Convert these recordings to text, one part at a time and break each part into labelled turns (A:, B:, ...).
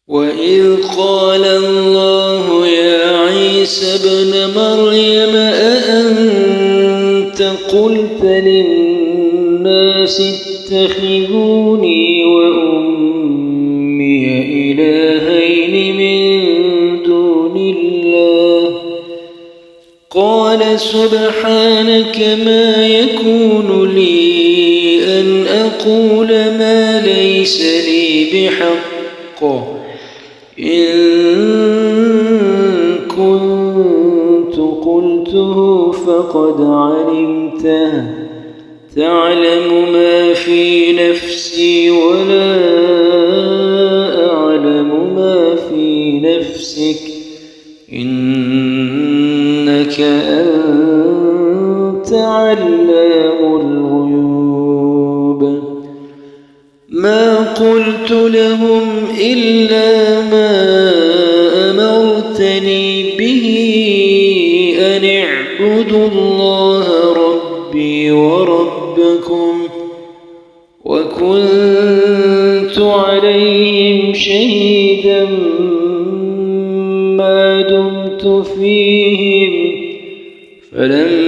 A: وإذ قال الله يا عيسى ابن مريم أأنت قلت للناس اتخذوني وأمي إلهين من دون الله قال سبحانك ما يكون لي أن أقول ما ليس لي بحق إن كنت قلته فقد علمته تعلم ما في نفسي ولا أعلم ما في نفسك إنك أنت علام الغيوب ما قلت لهم إلا ما أمرتني به أن اعبدوا الله ربي وربكم وكنت عليهم شهيدا ما دمت فيهم فلما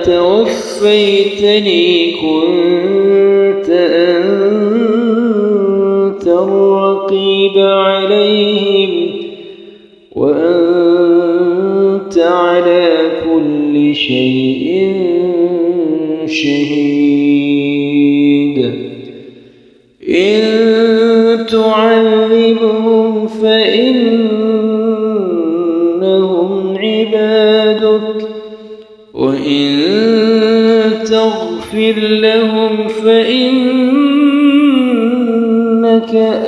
A: توفيتني كنت أنت الرقيب عليهم وأنت على كل شيء شهيد إن تعذبهم فإنهم عبادك وإن تغفر لهم فإنك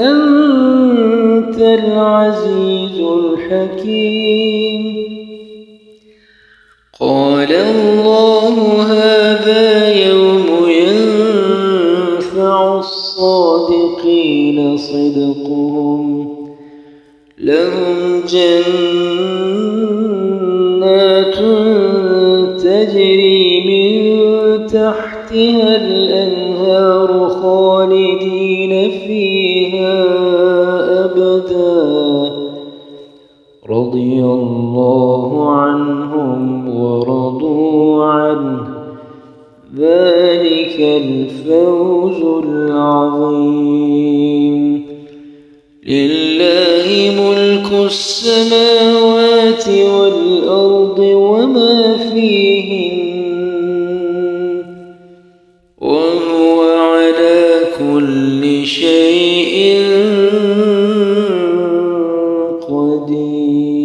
A: أنت العزيز الحكيم قال الله هذا يوم ينفع الصادقين صدقهم لهم جنات تجري من تحتها الأنهار خالدين فيها أبدا رضي الله عنهم ورضوا عنه ذلك الفوز العظيم لله ملك السماوات والأرض وما فيهن وهو على كل شيء قدير